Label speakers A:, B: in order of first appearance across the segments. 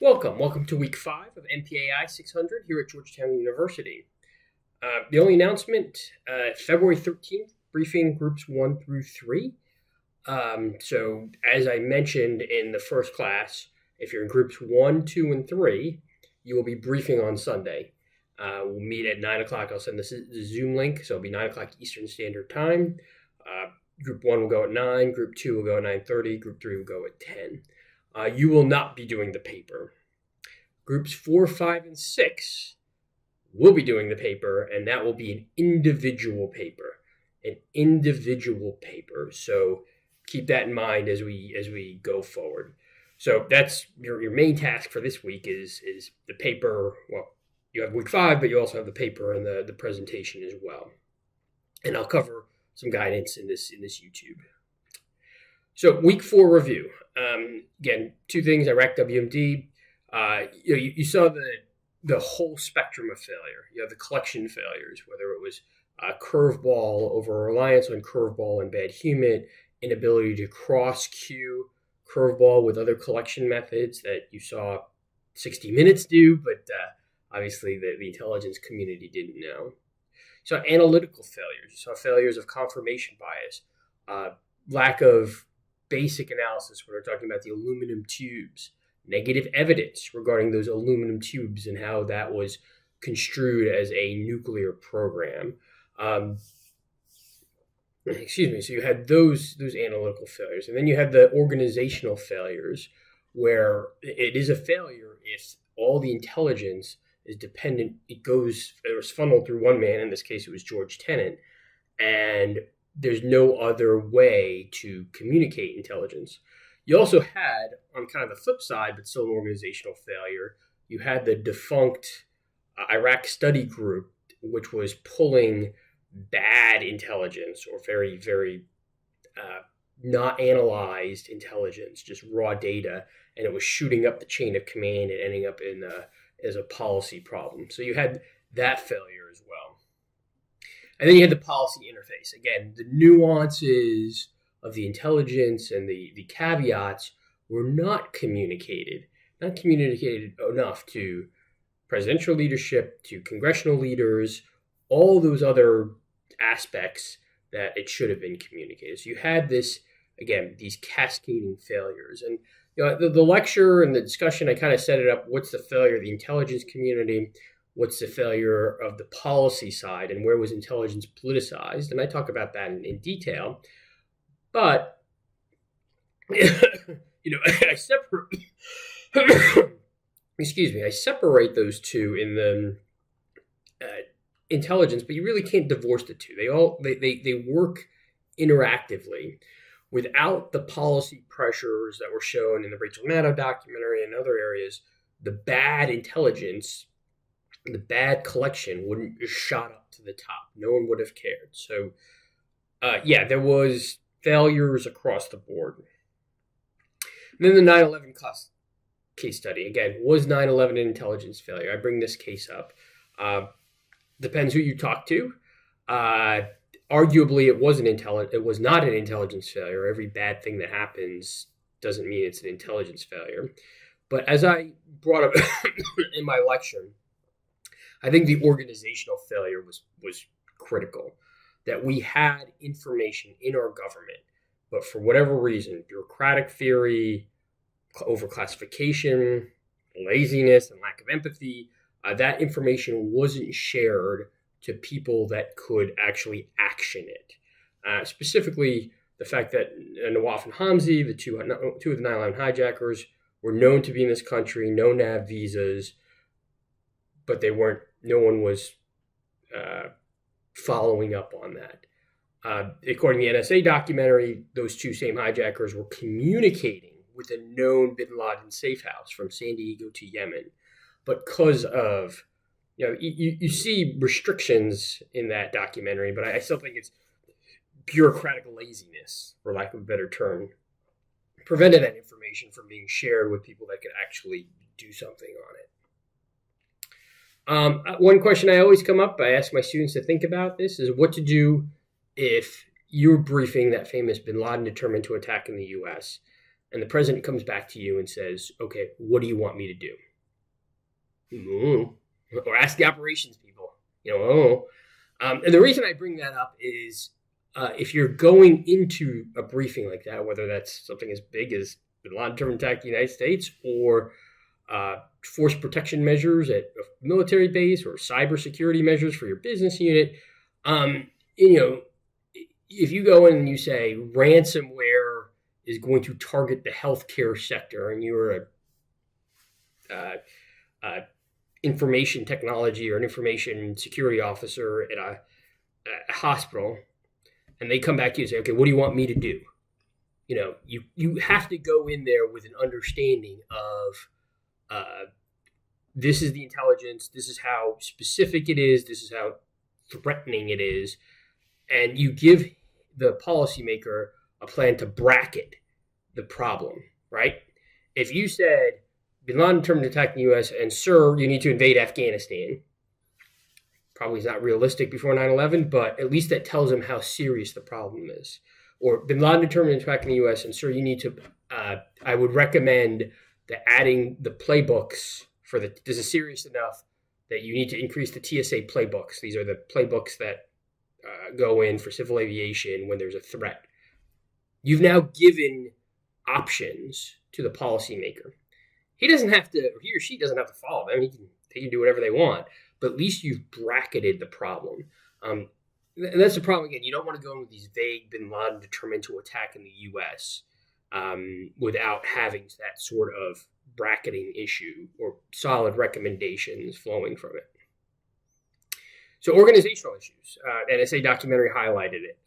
A: Welcome to week 5 of Mpai 600 here at Georgetown University. The only announcement, February 13th, briefing groups 1 through 3. So as I mentioned in the first class, if you're in groups 1, 2, and 3, you will be briefing on Sunday. We'll meet at 9 o'clock. I'll send the Zoom link, so it'll be 9 o'clock Eastern Standard Time. Group 1 will go at 9, Group 2 will go at 9:30, Group 3 will go at 10. You will not be doing the paper. Groups 4, 5, and 6 will be doing the paper, and that will be an individual paper. So keep that in mind as we go forward. So that's your main task for this week is the paper. Well, you have week 5, but you also have the paper and the presentation as well. And I'll cover some guidance in this YouTube. So week 4 review. Again, 2 things. Iraq WMD. You saw the whole spectrum of failure. You have the collection failures, whether it was curveball, over reliance on curveball and bad human, inability to cross cue curveball with other collection methods that you saw 60 Minutes do, but obviously the intelligence community didn't know. You saw analytical failures. You saw failures of confirmation bias, lack of basic analysis when we're talking about the aluminum tubes, negative evidence regarding those aluminum tubes and how that was construed as a nuclear program. So you had those analytical failures. And then you had the organizational failures, where it is a failure if all the intelligence is dependent. It was funneled through one man. In this case, it was George Tenet. And there's no other way to communicate intelligence. You also had, on kind of the flip side, but still an organizational failure, you had the defunct Iraq study group, which was pulling bad intelligence or very, very not analyzed intelligence, just raw data, and it was shooting up the chain of command and ending up as a policy problem. So you had that failure as well. And then you had the policy interface. Again, the nuances of the intelligence and the caveats were not communicated enough to presidential leadership, to congressional leaders, all those other aspects that it should have been communicated. So you had this, again, these cascading failures. And the lecture and the discussion, I kind of set it up. What's the failure of the intelligence community? What's the failure of the policy side, and where was intelligence politicized? And I talk about that in detail. But I separate. I separate those two in the intelligence, but you really can't divorce the two. They work interactively. Without the policy pressures that were shown in the Rachel Maddow documentary and other areas, the bad intelligence, the bad collection wouldn't just shot up to the top. No one would have cared. So, there was failures across the board. And then the 9/11 case study. Again, was 9/11 an intelligence failure? I bring this case up. Depends who you talk to. Arguably, it was not an intelligence failure. Every bad thing that happens doesn't mean it's an intelligence failure. But as I brought up in my lecture, I think the organizational failure was critical. That we had information in our government, but for whatever reason, bureaucratic theory, overclassification, laziness, and lack of empathy, that information wasn't shared to people that could actually action it. Specifically, the fact that Nawaf and Hamzi, the two of the 9/11 hijackers, were known to be in this country, known to have visas, but they weren't. No one was following up on that. According to the NSA documentary, those two same hijackers were communicating with a known bin Laden safe house from San Diego to Yemen. But because of, you see restrictions in that documentary, but I still think it's bureaucratic laziness, for lack of a better term, prevented that information from being shared with people that could actually do something on it. One question I always come up, I ask my students to think about this, is what to do if you're briefing that famous bin Laden determined to attack in the U.S. and the president comes back to you and says, okay, what do you want me to do? Or ask the operations people, and the reason I bring that up is if you're going into a briefing like that, whether that's something as big as bin Laden attack the United States or force protection measures at a military base or cybersecurity measures for your business unit, if you go in and you say ransomware is going to target the healthcare sector and you're a information technology or an information security officer at a hospital, and they come back to you and say, okay, what do you want me to do? You have to go in there with an understanding of this is the intelligence, this is how specific it is, this is how threatening it is, and you give the policymaker a plan to bracket the problem, right? If you said, bin Laden determined to attack the U.S., and sir, you need to invade Afghanistan, probably is not realistic before 9/11, but at least that tells him how serious the problem is. Or bin Laden determined to attack the U.S., and sir, you need to, I would recommend that adding the playbooks this is serious enough that you need to increase the TSA playbooks. These are the playbooks that go in for civil aviation when there's a threat. You've now given options to the policymaker. He doesn't have to, or he or she doesn't have to follow them. They can do whatever they want, but at least you've bracketed the problem. And that's the problem again. You don't want to go in with these vague bin Laden determined to attack in the U.S. Without having that sort of bracketing issue or solid recommendations flowing from it. So organizational issues. NSA documentary highlighted it.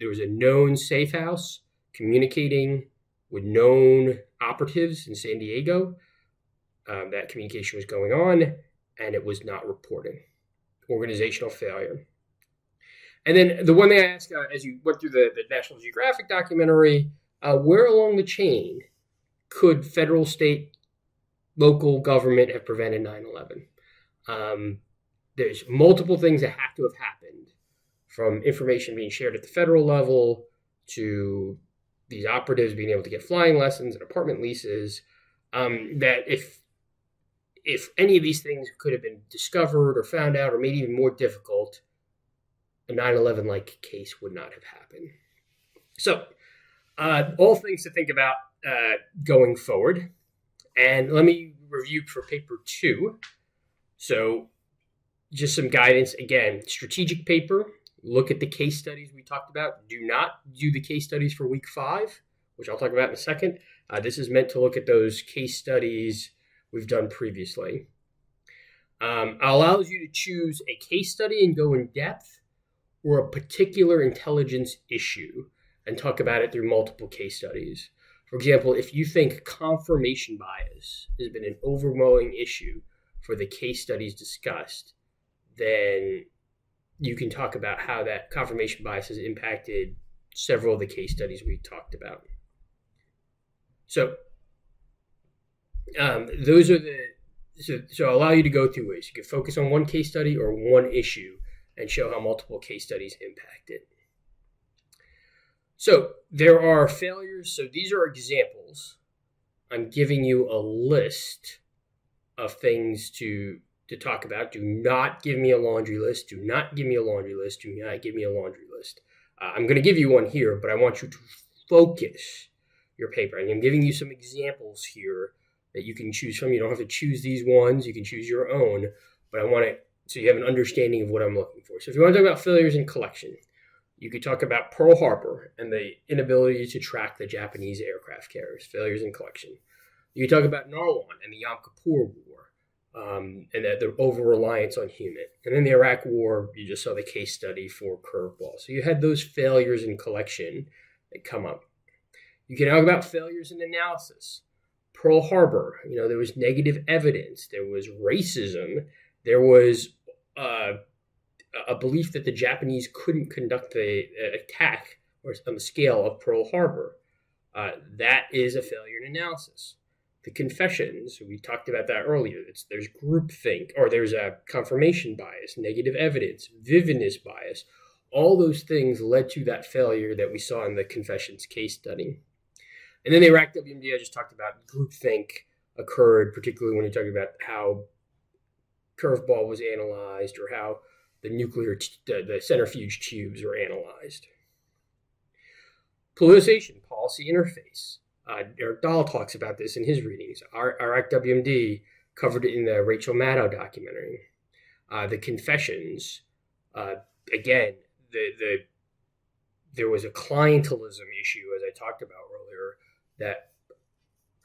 A: There was a known safe house communicating with known operatives in San Diego. That communication was going on, and it was not reporting. Organizational failure. And then the one thing I asked, as you went through the National Geographic documentary, where along the chain could federal, state, local government have prevented 9/11? There's multiple things that have to have happened, from information being shared at the federal level to these operatives being able to get flying lessons and apartment leases, that if any of these things could have been discovered or found out or made even more difficult, a 9/11-like case would not have happened. So, all things to think about going forward. And let me review for paper 2. So just some guidance. Again, strategic paper, look at the case studies we talked about. Do not do the case studies for week 5, which I'll talk about in a second. This is meant to look at those case studies we've done previously. It allows you to choose a case study and go in depth, or a particular intelligence issue and talk about it through multiple case studies. For example, if you think confirmation bias has been an overwhelming issue for the case studies discussed, then you can talk about how that confirmation bias has impacted several of the case studies we talked about. So those are so I'll allow you to go 2 ways. You can focus on one case study or one issue and show how multiple case studies impact it. So there are failures. So these are examples. I'm giving you a list of things to talk about. Do not give me a laundry list. Do not give me a laundry list. Do not give me a laundry list. I'm going to give you one here, but I want you to focus your paper. And I'm giving you some examples here that you can choose from. You don't have to choose these ones. You can choose your own. But I want it so you have an understanding of what I'm looking for. So if you want to talk about failures in collection, you could talk about Pearl Harbor and the inability to track the Japanese aircraft carriers, failures in collection. You could talk about Narwan and the Yom Kippur War, and the over-reliance on human. And then the Iraq War, you just saw the case study for curveball. So you had those failures in collection that come up. You can talk about failures in analysis. Pearl Harbor, there was negative evidence. There was racism. There was a belief that the Japanese couldn't conduct the attack on the scale of Pearl Harbor. That is a failure in analysis. The confessions, we talked about that earlier. There's groupthink, or there's a confirmation bias, negative evidence, vividness bias. All those things led to that failure that we saw in the confessions case study. And then the Iraq WMD I just talked about, groupthink occurred, particularly when you're talking about how curveball was analyzed or how the the centrifuge tubes were analyzed. Polarization, policy interface. Eric Dahl talks about this in his readings. Iraq WMD covered it in the Rachel Maddow documentary. The confessions, again, there was a clientelism issue, as I talked about earlier, that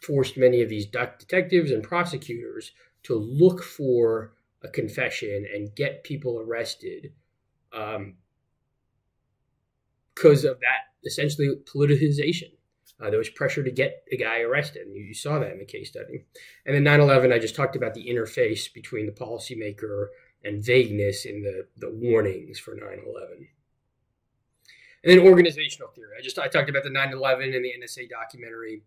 A: forced many of these detectives and prosecutors to look for a confession and get people arrested because of that, essentially, politicization. There was pressure to get a guy arrested, and you saw that in the case study. And then 9/11, I just talked about the interface between the policymaker and vagueness in the warnings for 9/11. And then organizational theory. I talked about the 9/11 and the NSA documentary.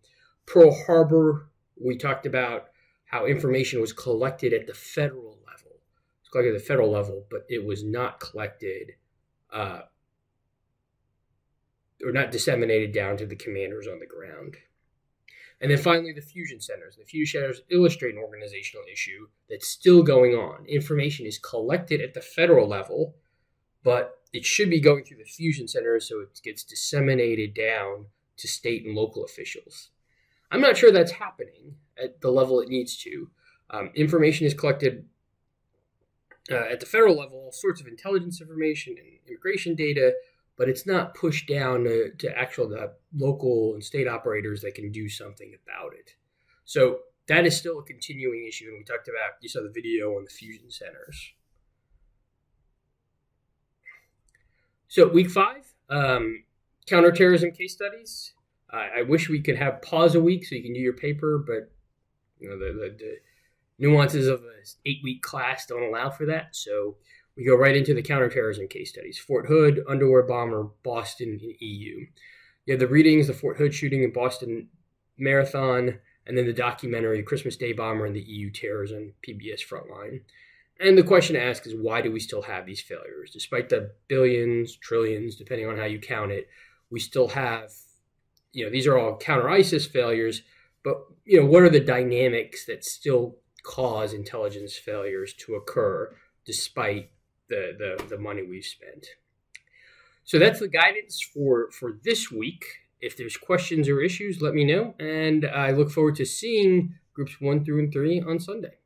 A: Pearl Harbor, we talked about how information was collected at the federal level. It was collected at the federal level, but it was not collected or not disseminated down to the commanders on the ground. And then finally, the fusion centers. The fusion centers illustrate an organizational issue that's still going on. Information is collected at the federal level, but it should be going through the fusion centers so it gets disseminated down to state and local officials. I'm not sure that's happening at the level it needs to. Information is collected at the federal level, all sorts of intelligence information and immigration data, but it's not pushed down to actual local and state operators that can do something about it. So that is still a continuing issue. And we talked about, you saw the video on the fusion centers. So week 5, counterterrorism case studies. I wish we could have pause a week so you can do your paper, but the nuances of an 8-week class don't allow for that. So we go right into the counterterrorism case studies. Fort Hood, underwear bomber, Boston, and EU. You have the readings, the Fort Hood shooting in Boston Marathon, and then the documentary, the Christmas Day bomber and the EU terrorism, PBS Frontline. And the question to ask is, why do we still have these failures? Despite the billions, trillions, depending on how you count it, we still have, these are all counter-ISIS failures, but, what are the dynamics that still cause intelligence failures to occur despite the money we've spent? So that's the guidance for this week. If there's questions or issues, let me know. And I look forward to seeing groups 1 through 3 on Sunday.